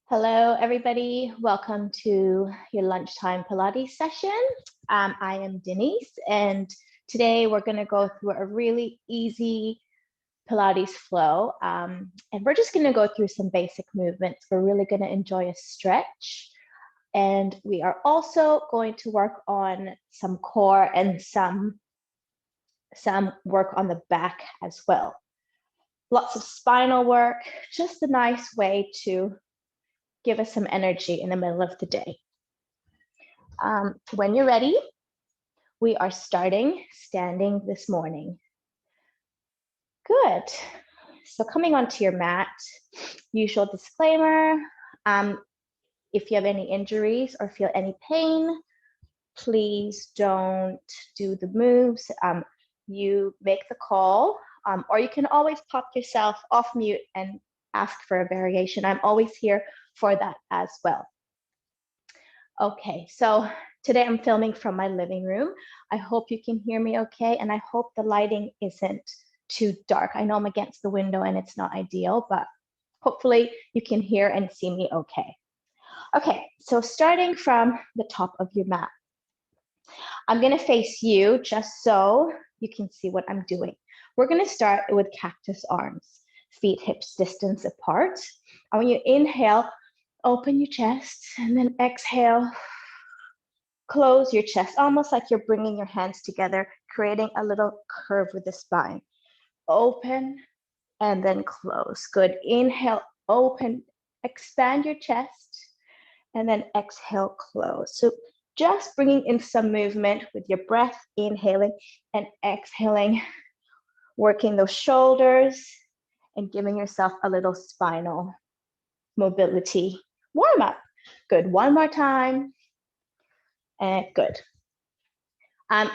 Hello, everybody. Welcome to your lunchtime Pilates session. I am Denise, and today we're going to go through a really easy Pilates flow. And we're just going to go through some basic movements. We're really going to enjoy a stretch. And we are also going to work on some core and some work on the back as well. Lots of spinal work, just a nice way to give us some energy in the middle of the day. When you're ready, we are starting standing this morning. Good. So coming onto your mat, usual disclaimer, if you have any injuries or feel any pain, please don't do the moves. You make the call, or you can always pop yourself off mute and ask for a variation. I'm always here for that as well. Okay, so today I'm filming from my living room. I hope you can hear me okay, and I hope the lighting isn't too dark. I know I'm against the window and it's not ideal, but hopefully you can hear and see me okay. Okay, so starting from the top of your mat, I'm gonna face you just so you can see what I'm doing. We're gonna start with cactus arms, feet hips distance apart. And when you inhale, open your chest, and then exhale, close your chest, almost like you're bringing your hands together, creating a little curve with the spine. Open and then close. Good. Inhale, open, expand your chest, and then exhale, close. So just bringing in some movement with your breath, inhaling and exhaling, working those shoulders and giving yourself a little spinal mobility warm up. Good. One more time. And good.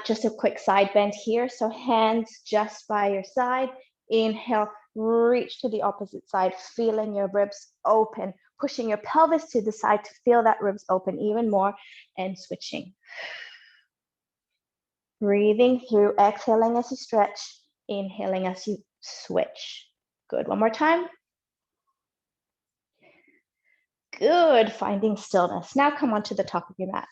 Just a quick side bend here. So hands just by your side. Inhale, reach to the opposite side, feeling your ribs open, pushing your pelvis to the side to feel that ribs open even more, and switching. Breathing through, exhaling as you stretch, inhaling as you switch. Good. One more time. Good. Finding stillness. Now come onto the top of your mat.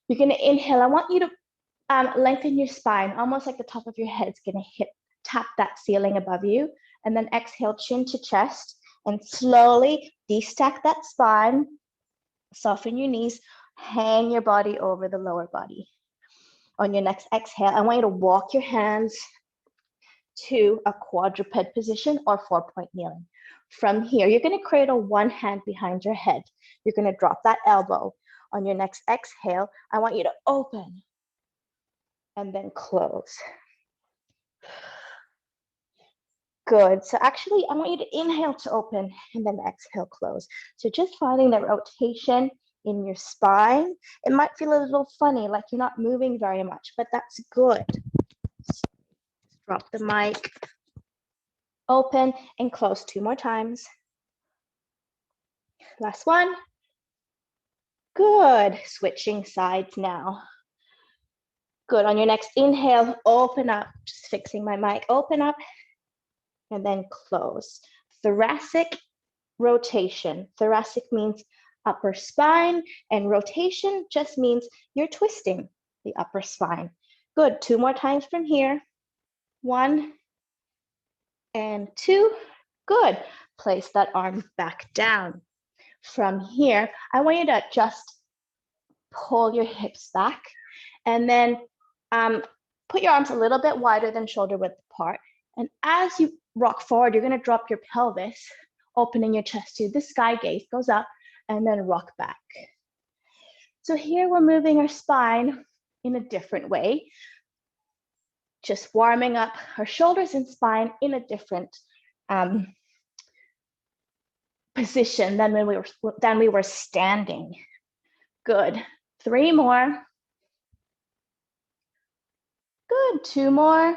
You're going to inhale. I want you to lengthen your spine, almost like the top of your head is going to tap that ceiling above you. And then exhale, chin to chest, and slowly destack that spine, soften your knees, hang your body over the lower body. On your next exhale, I want you to walk your hands to a quadruped position or 4-point kneeling. From here, you're going to cradle one hand behind your head. You're going to drop that elbow. On your next exhale, I want you to open and then close. Good. So actually, I want you to inhale to open and then exhale, close. So just finding that rotation in your spine. It might feel a little funny, like you're not moving very much, but that's good. Drop the mic. Open and close 2 more times. Last one. Good. Switching sides now. Good. On your next inhale, open up. Just fixing my mic. Open up and then close. Thoracic rotation. Thoracic means upper spine, and rotation just means you're twisting the upper spine. Good. 2 more times from here. 1 and 2. Good. Place that arm back down. From here, I want you to just pull your hips back and then put your arms a little bit wider than shoulder width apart. And as you rock forward, you're going to drop your pelvis, opening your chest to the sky gaze, goes up, and then rock back. So here we're moving our spine in a different way, just warming up our shoulders and spine in a different position than we were standing. Good. 3 more. Good. 2 more.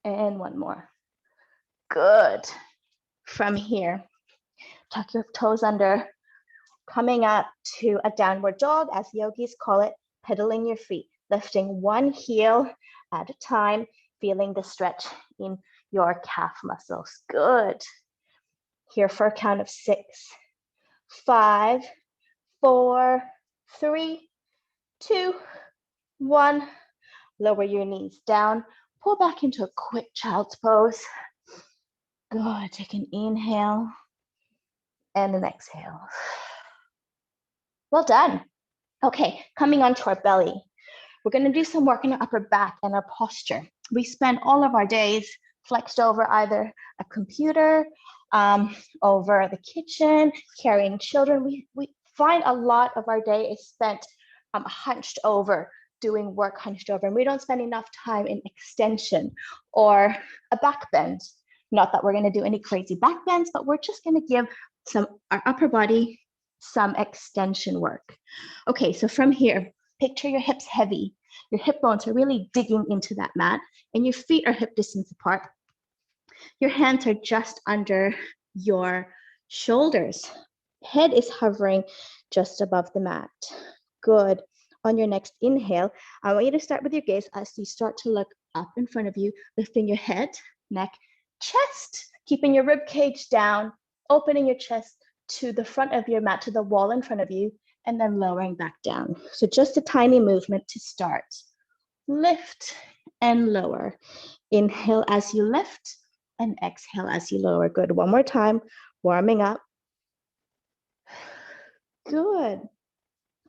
And 1 more. Good. From here, tuck your toes under, coming up to a downward dog, as yogis call it, pedaling your feet, lifting one heel at a time, feeling the stretch in your calf muscles. Good. Here for a count of 6, 5, 4, 3, 2, 1. Lower your knees down. Pull back into a quick child's pose. Good. Take an inhale and an exhale. Well done. Okay, coming onto our belly. We're going to do some work in our upper back and our posture. We spend all of our days flexed over either a computer, over the kitchen, carrying children. We find a lot of our day is spent hunched over, doing work hunched over, and we don't spend enough time in extension or a back bend. Not that we're going to do any crazy back bends, but we're just going to give our upper body some extension work. Okay, so from here, picture your hips heavy. Your hip bones are really digging into that mat, and your feet are hip distance apart. Your hands are just under your shoulders. Head is hovering just above the mat. Good. On your next inhale, I want you to start with your gaze as you start to look up in front of you, lifting your head, neck, chest, keeping your rib cage down, opening your chest to the front of your mat, to the wall in front of you, and then lowering back down. So just a tiny movement to start. Lift and lower. Inhale as you lift and exhale as you lower. Good. One more time, warming up. Good.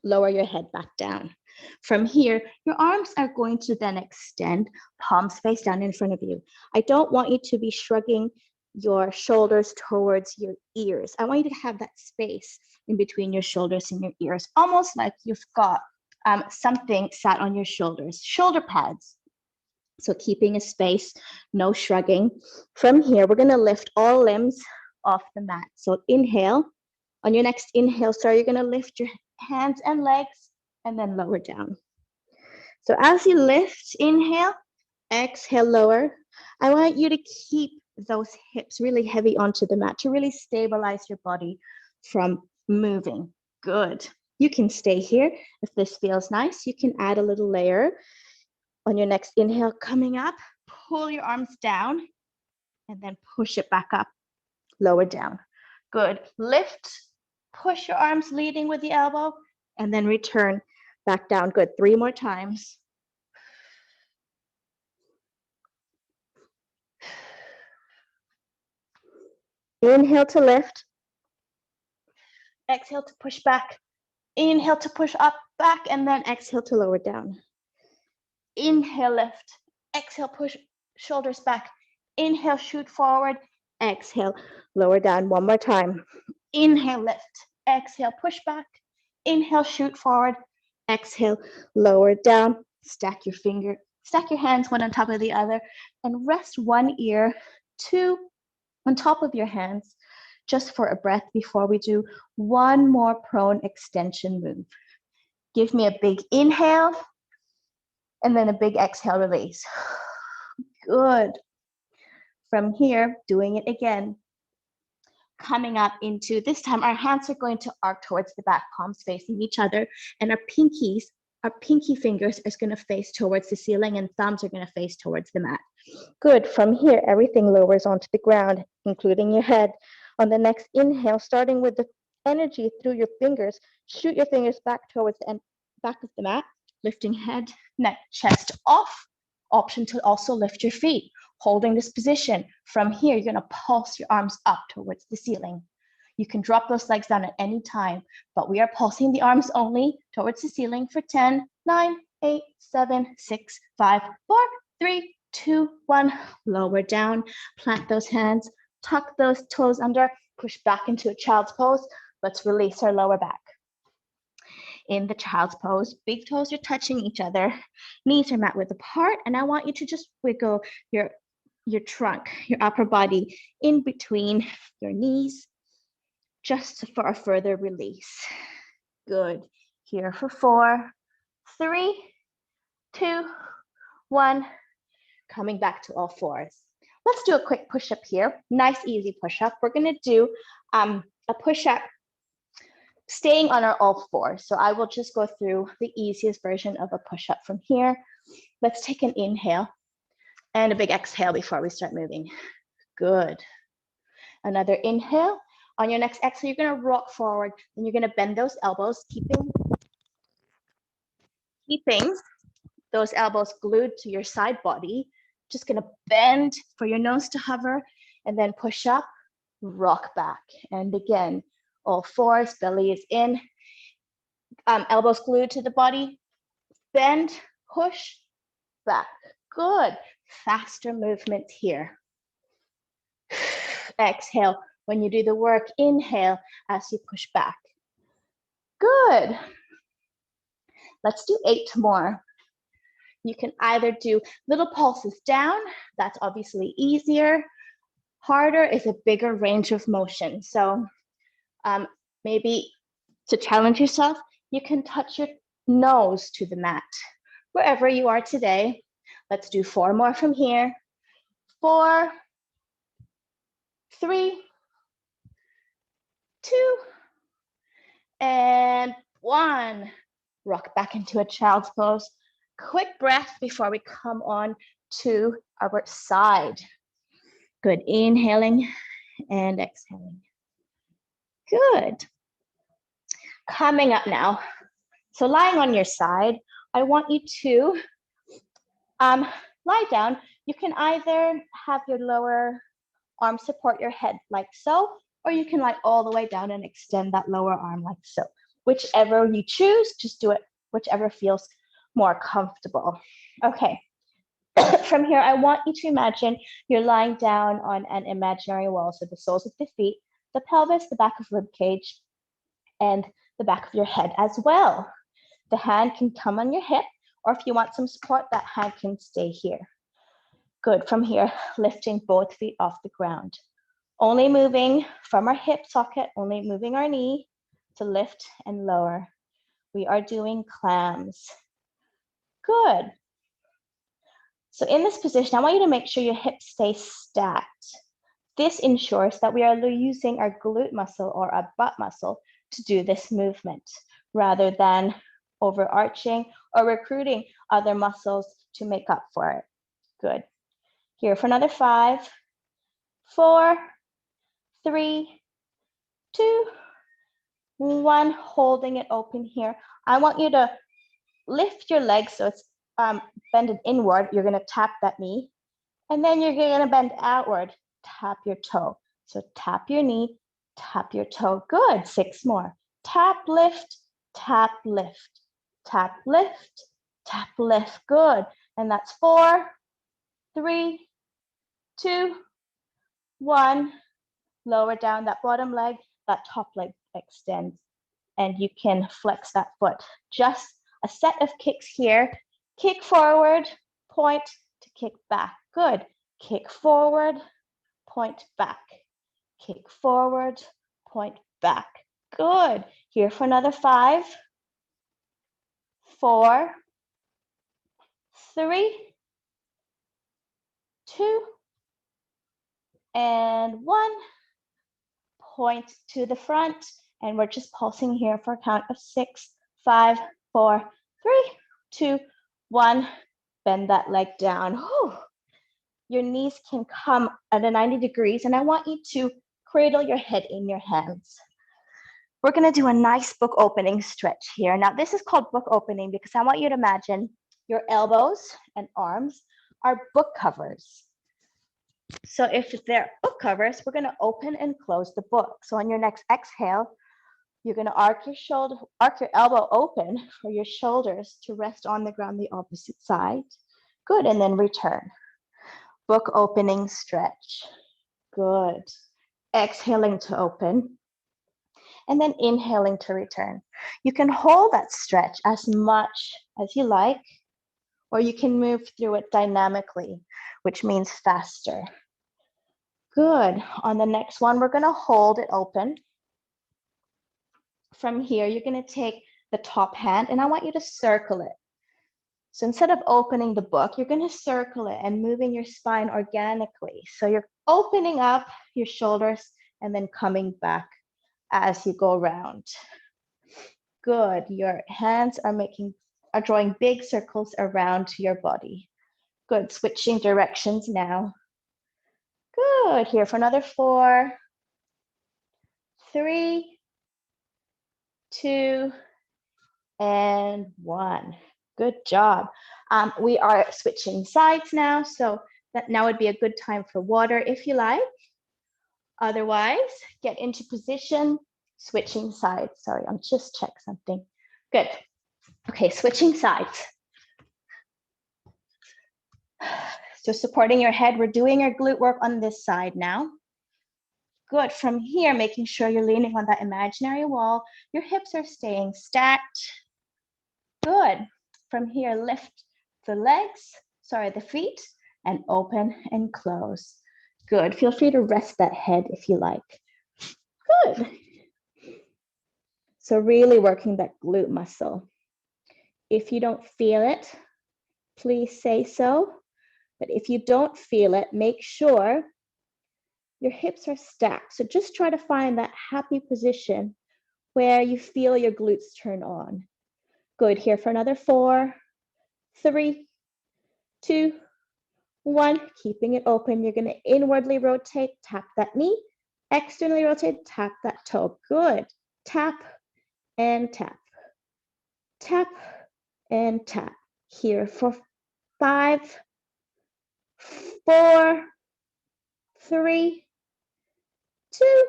Lower your head back down. From here, your arms are going to then extend, palms face down in front of you. I don't want you to be shrugging your shoulders towards your ears. I want you to have that space in between your shoulders and your ears, almost like you've got something sat on your shoulders, shoulder pads. So keeping a space, no shrugging. From here, we're going to lift all limbs off the mat. So inhale. On your next inhale, sorry, you're going to lift your hands and legs and then lower down. So as you lift, inhale, exhale, lower. I want you to keep those hips really heavy onto the mat to really stabilize your body from moving. Good. You can stay here. If this feels nice, you can add a little layer. On your next inhale, coming up, pull your arms down and then push it back up, lower down. Good. Lift, push your arms leading with the elbow, and then return back down. Good. 3 more times. Inhale to lift. Exhale to push back. Inhale to push up, back, and then exhale to lower down. Inhale, lift. Exhale, push shoulders back. Inhale, shoot forward. Exhale, lower down. One more time. Inhale, lift. Exhale, push back. Inhale, shoot forward. Exhale, lower down. Stack your hands one on top of the other, and rest one ear, 2 on top of your hands, just for a breath before we do one more prone extension move. Give me a big inhale, and then a big exhale, release. Good. From here, doing it again. Coming up into, this time our hands are going to arc towards the back, palms facing each other, and our pinky fingers is going to face towards the ceiling, and thumbs are going to face towards the mat. Good. From here, everything lowers onto the ground, including your head. On the next inhale, starting with the energy through your fingers, shoot your fingers back towards the back of the mat, lifting head, neck, chest off. Option to also lift your feet, holding this position. From here, you're going to pulse your arms up towards the ceiling. You can drop those legs down at any time, but we are pulsing the arms only towards the ceiling for 10, 9, 8, 7, 6, 5, 4, 3, 2, 1. Lower down, plant those hands, tuck those toes under, push back into a child's pose. Let's release our lower back. In the child's pose, big toes are touching each other, knees are mat width apart, and I want you to just wiggle your trunk, your upper body in between your knees, just for a further release. Good. Here for 4, 3, 2, 1. Coming back to all fours. Let's do a quick push-up here. Nice, easy push-up. We're going to do a push-up staying on our all fours. So I will just go through the easiest version of a push-up from here. Let's take an inhale and a big exhale before we start moving. Good. Another inhale. On your next exhale, you're gonna rock forward, and you're gonna bend those elbows, keeping those elbows glued to your side body. Just gonna bend for your nose to hover, and then push up, rock back. And again, all fours, belly is in, elbows glued to the body, bend, push, back. Good. Faster movements here. Exhale. When you do the work, inhale as you push back. Good. Let's do 8 more. You can either do little pulses down. That's obviously easier. Harder is a bigger range of motion. So maybe to challenge yourself, you can touch your nose to the mat. Wherever you are today, let's do 4 more from here. 4, 3, 2, and 1. Rock back into a child's pose. Quick breath before we come on to our side. Good. Inhaling and exhaling. Good. Coming up now. So lying on your side, I want you to lie down. You can either have your lower arm support your head like so, or you can lie all the way down and extend that lower arm like so. Whichever you choose, just do it whichever feels more comfortable. Okay. From here, I want you to imagine you're lying down on an imaginary wall. So the soles of the feet, the pelvis, the back of rib cage, and the back of your head as well. The hand can come on your hip, or if you want some support, that hand can stay here. Good. From here, lifting both feet off the ground. Only moving from our hip socket, only moving our knee to lift and lower. We are doing clams. Good. So in this position, I want you to make sure your hips stay stacked. This ensures that we are using our glute muscle or our butt muscle to do this movement, rather than overarching or recruiting other muscles to make up for it. Good. Here for another 5, 4, 3, 2, 1. Holding it open here. I want you to lift your legs so it's bended inward. You're going to tap that knee, and then you're going to bend outward. Tap your toe. So tap your knee, tap your toe. Good. 6 more. Tap, lift, tap, lift, tap, lift, tap, lift. Good. And that's 4, 3, 2, 1. Lower down that bottom leg, that top leg extends, and you can flex that foot. Just a set of kicks here. Kick forward, point to kick back. Good. Kick forward, point back. Kick forward, point back. Good. Here for another 5, 4, 3, 2, and 1. Point to the front, and we're just pulsing here for a count of 6, 5, 4, 3, 2, 1. Bend that leg down. Whew. Your knees can come at a 90 degrees, and I want you to cradle your head in your hands. We're going to do a nice book opening stretch here. Now, this is called book opening because I want you to imagine your elbows and arms are book covers. So if they're book covers, we're going to open and close the book. So on your next exhale, you're going to arc your elbow open for your shoulders to rest on the ground the opposite side. Good. And then return. Book opening stretch. Good. Exhaling to open. And then inhaling to return. You can hold that stretch as much as you like, or you can move through it dynamically, which means faster. Good. On the next one, we're going to hold it open. From here, you're going to take the top hand, and I want you to circle it. So instead of opening the book, you're going to circle it and moving your spine organically. So you're opening up your shoulders and then coming back as you go around. Good. Your hands are drawing big circles around your body. Good. Switching directions now. Good. Here for another 4, 3, 2, and 1. Good job. We are switching sides now, so that now would be a good time for water if you like. Otherwise, get into position, switching sides. Sorry, I'll just check something. Good. Okay, switching sides. So supporting your head, we're doing our glute work on this side now. Good. From here, making sure you're leaning on that imaginary wall. Your hips are staying stacked. Good. From here, lift the legs, the feet, and open and close. Good. Feel free to rest that head if you like. Good. So really working that glute muscle. If you don't feel it, please say so. But if you don't feel it, make sure your hips are stacked. So just try to find that happy position where you feel your glutes turn on. Good. Here for another 4, 3, 2, 1. Keeping it open. You're going to inwardly rotate, tap that knee. Externally rotate, tap that toe. Good. Tap and tap. Tap and tap. Here for 5, 4, 3, 2,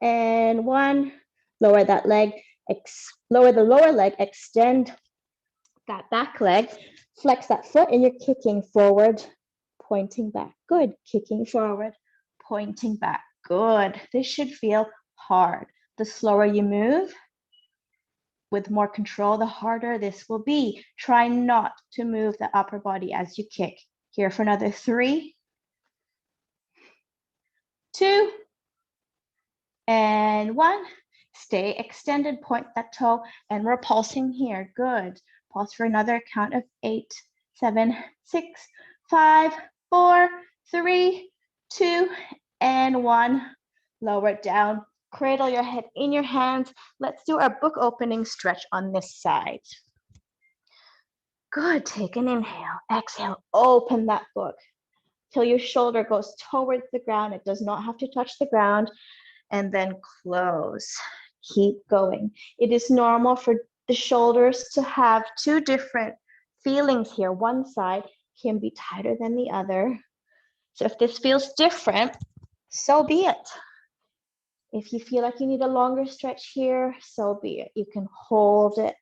and 1. Lower that leg. Lower the lower leg. Extend that back leg. Flex that foot, and you're kicking forward, pointing back. Good. Kicking forward, pointing back. Good. This should feel hard. The slower you move, with more control, the harder this will be. Try not to move the upper body as you kick. Here for another 3, 2, and 1. Stay extended, point that toe, and we're pulsing here. Good. Pulse for another count of 8, 7, 6, 5, 4, 3, 2, and 1. Lower it down. Cradle your head in your hands. Let's do our book opening stretch on this side. Good. Take an inhale. Exhale. Open that book till your shoulder goes towards the ground. It does not have to touch the ground. And then close. Keep going. It is normal for the shoulders to have 2 different feelings here. One side can be tighter than the other. So if this feels different, so be it. If you feel like you need a longer stretch here, so be it. You can hold it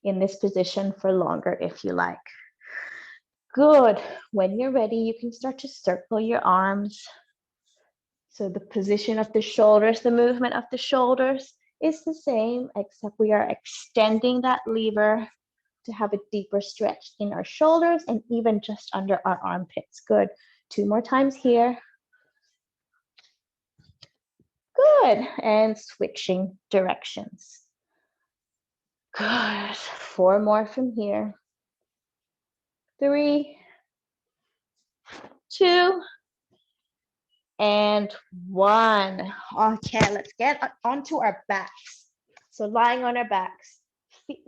in this position for longer if you like. Good. When you're ready, you can start to circle your arms. So the position of the shoulders, the movement of the shoulders is the same, except we are extending that lever to have a deeper stretch in our shoulders and even just under our armpits. Good. 2 more times here. Good. And switching directions. Good. 4 more from here. 3, 2, and 1. Okay, let's get onto our backs. So lying on our backs,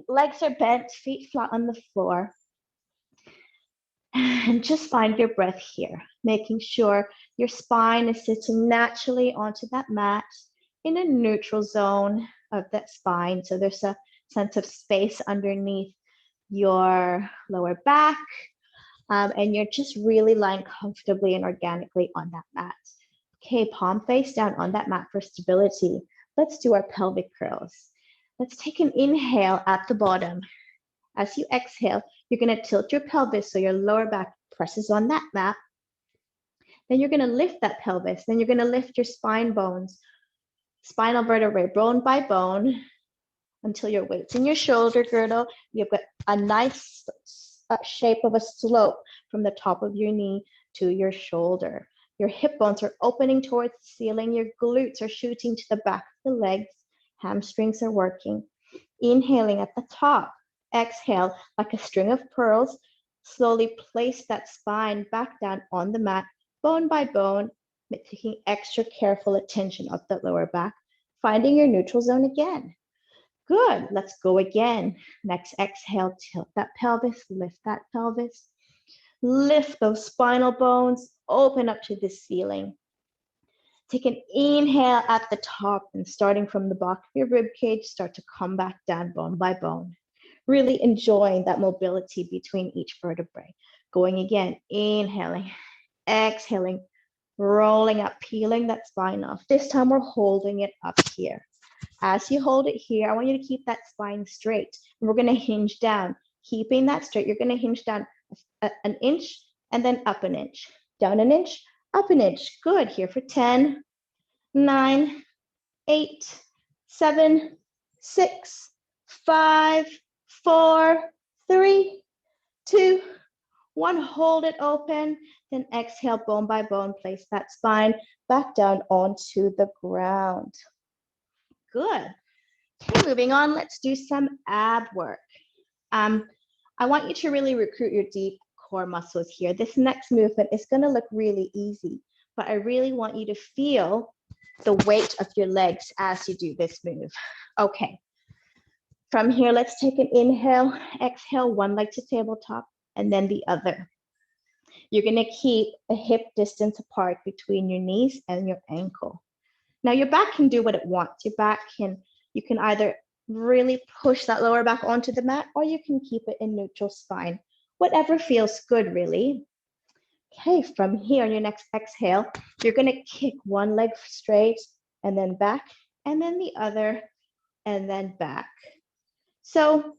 legs are bent, feet flat on the floor. And just find your breath here, making sure your spine is sitting naturally onto that mat in a neutral zone of that spine. So there's a sense of space underneath your lower back, and you're just really lying comfortably and organically on that mat. Okay, palm face down on that mat for stability. Let's do our pelvic curls. Let's take an inhale at the bottom. As you exhale, you're going to tilt your pelvis so your lower back presses on that mat. Then you're going to lift that pelvis. Then you're going to lift your spine bones, spinal vertebrae, bone by bone, until your weight's in your shoulder girdle. You've got a nice shape of a slope from the top of your knee to your shoulder. Your hip bones are opening towards the ceiling. Your glutes are shooting to the back of the legs. Hamstrings are working. Inhaling at the top. Exhale like a string of pearls. Slowly place that spine back down on the mat, bone by bone, taking extra careful attention of the lower back, finding your neutral zone again. Good. Let's go again. Next exhale, tilt that pelvis, lift that pelvis. Lift those spinal bones, open up to the ceiling. Take an inhale at the top and starting from the back of your rib cage, start to come back down bone by bone. Really enjoying that mobility between each vertebrae. Going again, inhaling, exhaling, rolling up, peeling that spine off. This time we're holding it up here. As you hold it here, I want you to keep that spine straight. And we're going to hinge down. Keeping that straight, you're going to hinge down an inch and then up an inch. Down an inch, up an inch. Good. Here for 10, 9, 8, 7, 6, 5, 4, 3, 2, 1. Hold it open. Then exhale, bone by bone. Place that spine back down onto the ground. Good. Okay, moving on, let's do some ab work. I want you to really recruit your deep core muscles here. This next movement is going to look really easy, but I really want you to feel the weight of your legs as you do this move. Okay. From here, let's take an inhale, exhale, one leg to tabletop, and then the other. You're going to keep a hip distance apart between your knees and your ankle. Now your back can do what it wants. Your back you can either really push that lower back onto the mat, or you can keep it in neutral spine. Whatever feels good, really. Okay, from here on your next exhale, you're going to kick one leg straight and then back, and then the other, and then back. So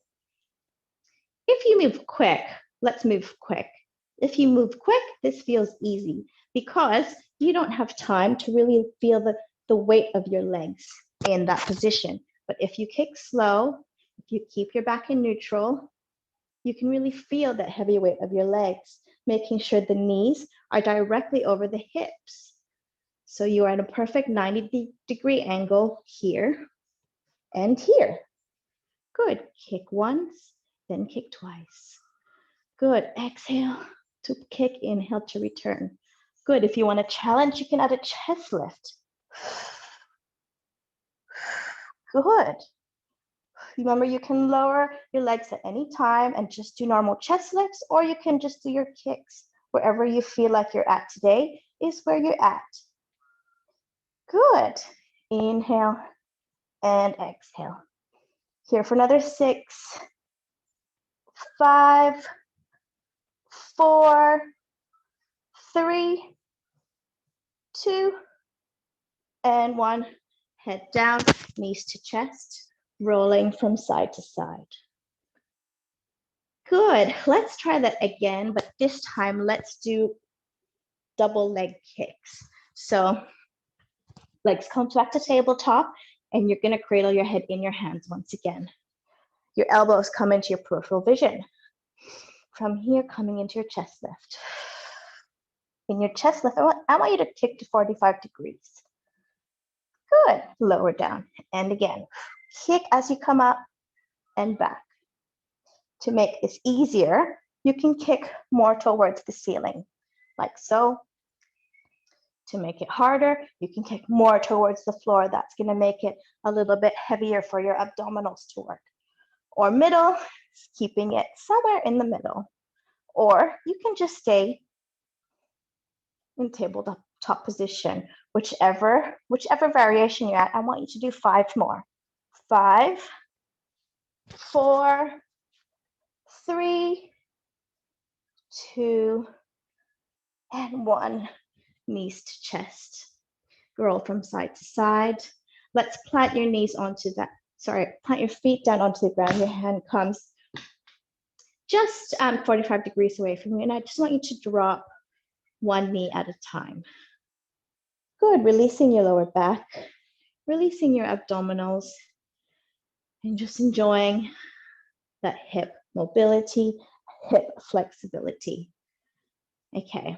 if you move quick, let's move quick. If you move quick, this feels easy because you don't have time to really feel the weight of your legs in that position. But if you kick slow, if you keep your back in neutral, you can really feel that heavy weight of your legs, making sure the knees are directly over the hips. So you are at a perfect 90-degree angle here and here. Good. Kick once, then kick twice. Good. Exhale to kick, inhale to return. Good. If you want to challenge, you can add a chest lift. Good. Remember, you can lower your legs at any time and just do normal chest lifts, or you can just do your kicks. Wherever you feel like you're at today is where you're at. Good. Inhale and exhale. Here for another 6, 5, 4, 3, 2, and 1. Head down, knees to chest, rolling from side to side. Good. Let's try that again, but this time let's do double leg kicks. So legs come back to tabletop, and you're going to cradle your head in your hands once again. Your elbows come into your peripheral vision. From here, coming into your chest lift. In your chest lift, I want you to kick to 45 degrees. Good. Lower down. And again, kick as you come up and back. To make this easier, you can kick more towards the ceiling, like so. To make it harder, you can kick more towards the floor. That's going to make it a little bit heavier for your abdominals to work. Or middle, keeping it somewhere in the middle. Or you can just stay in tabletop position, whichever variation you're at. I want you to do 5 more. 5, 4, 3, 2, and 1. Knees to chest. Roll from side to side. Let's plant your knees onto that. Plant your feet down onto the ground. Your hand comes just 45 degrees away from you. And I just want you to drop one knee at a time. Good. Releasing your lower back, releasing your abdominals, and just enjoying that hip mobility, hip flexibility. Okay.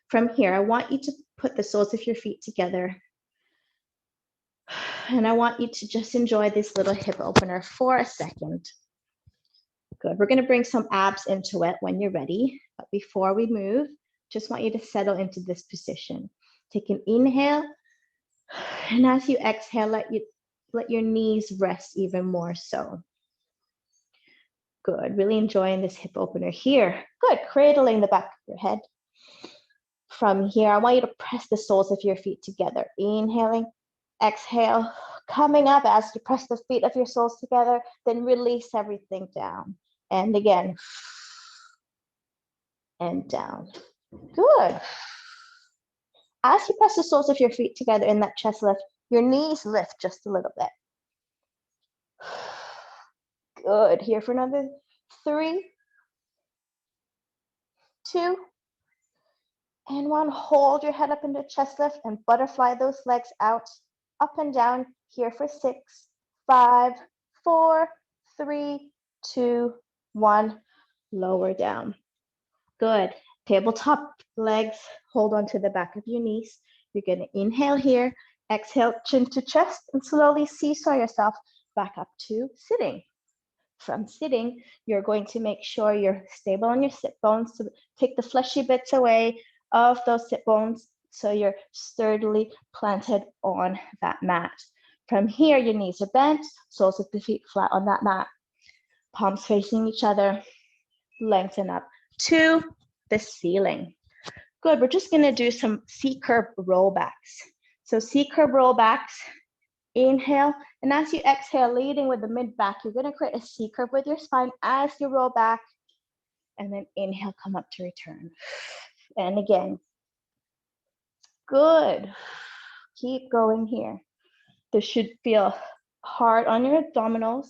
From here, I want you to put the soles of your feet together. And I want you to just enjoy this little hip opener for a second. Good. We're going to bring some abs into it when you're ready. But before we move, just want you to settle into this position. Take an inhale. And as you exhale, let your knees rest even more so. Good. Really enjoying this hip opener here. Good. Cradling the back of your head. From here, I want you to press the soles of your feet together. Inhaling, exhale, coming up as you press the feet of your soles together, then release everything down. And again, and down. Good. As you press the soles of your feet together in that chest lift, your knees lift just a little bit. Good. Here for another 3, 2, and 1. Hold your head up into chest lift and butterfly those legs out, up and down. Here for 6, 5, 4, 3, 2, 1. Lower down. Good. Tabletop legs, hold on to the back of your knees. You're going to inhale here, exhale, chin to chest, and slowly seesaw yourself back up to sitting. From sitting, you're going to make sure you're stable on your sit bones to take the fleshy bits away of those sit bones so you're sturdily planted on that mat. From here, your knees are bent, soles of the feet flat on that mat, palms facing each other, lengthen up to the ceiling. Good, we're just gonna do some C-curve rollbacks. So C-curve rollbacks, inhale, and as you exhale, leading with the mid-back, you're gonna create a C-curve with your spine as you roll back, and then inhale, come up to return. And again, good. Keep going here. This should feel hard on your abdominals,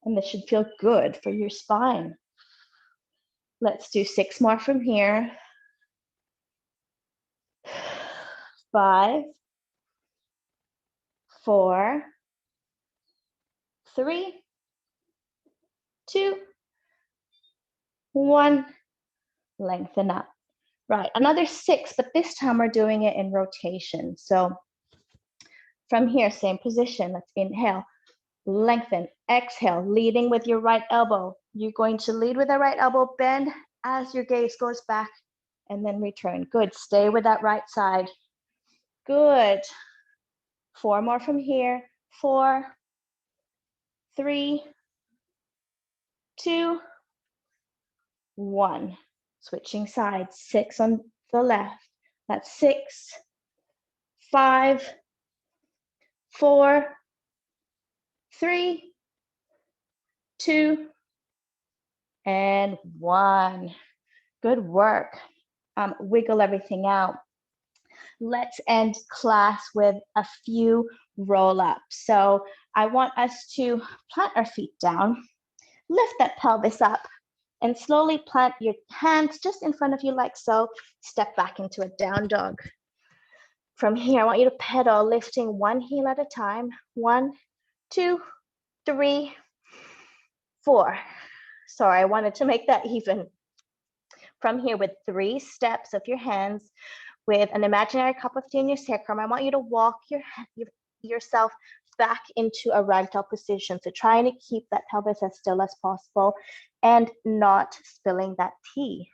and this should feel good for your spine. Let's do 6 more from here. 5, 4, 3, 2, 1. Lengthen up. Right, another 6, but this time we're doing it in rotation. So from here, same position. Let's inhale, lengthen, exhale, leading with your right elbow. You're going to lead with the right elbow, bend as your gaze goes back, and then return. Good, stay with that right side. Good. 4 more from here. 4, 3, 2, 1. Switching sides. 6 on the left. That's 6, 5, 4, 3, 2, and 1. Good work. Wiggle everything out. Let's end class with a few roll-ups. So I want us to plant our feet down, lift that pelvis up, and slowly plant your hands just in front of you like so. Step back into a down dog. From here, I want you to pedal, lifting one heel at a time. 1, 2, 3, 4. Sorry, I wanted to make that even. From here, with 3 steps of your hands, with an imaginary cup of tea in your sacrum, I want you to walk yourself back into a ragdoll position. So trying to keep that pelvis as still as possible and not spilling that tea.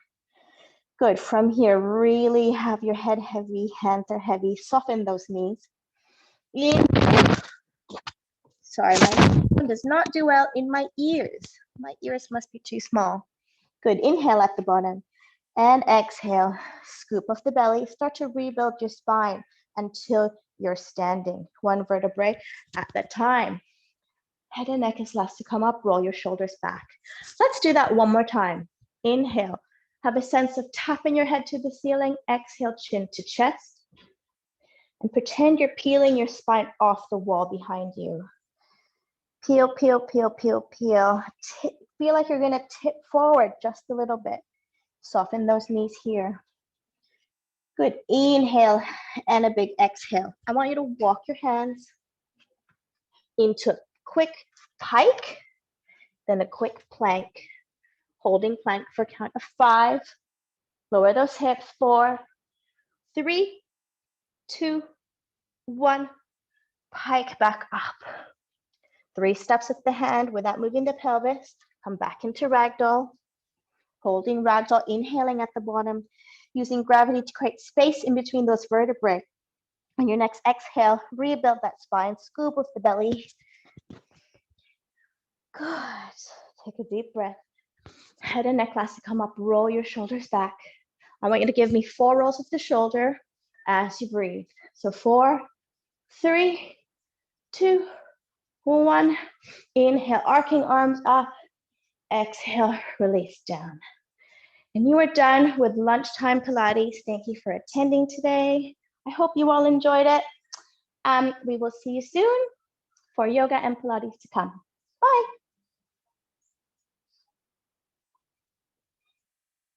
Good. From here, really have your head heavy, hands are heavy. Soften those knees. In. Sorry, my phone does not do well in my ears. My ears must be too small. Good. Inhale at the bottom. And exhale, scoop off the belly, start to rebuild your spine until you're standing, 1 vertebrae at a time. Head and neck is last to come up, roll your shoulders back. Let's do that one more time. Inhale, have a sense of tapping your head to the ceiling, exhale, chin to chest, and pretend you're peeling your spine off the wall behind you. Peel, peel, peel, peel, peel. Feel like you're gonna tip forward just a little bit. Soften those knees here. Good. Inhale and a big exhale. I want you to walk your hands into a quick pike, then a quick plank. Holding plank for a count of 5. Lower those hips. 4, 3, 2, 1. Pike back up. 3 steps with the hand without moving the pelvis. Come back into ragdoll. Holding ragdoll, inhaling at the bottom, using gravity to create space in between those vertebrae. On your next exhale, rebuild that spine, scoop with the belly. Good. Take a deep breath. Head and neck last to come up, roll your shoulders back. I want you to give me 4 rolls of the shoulder as you breathe. So 4, 3, 2, 1. Inhale, arcing arms up. Exhale, release down. And you are done with lunchtime Pilates. Thank you for attending today. I hope you all enjoyed it. We will see you soon for yoga and Pilates to come. Bye.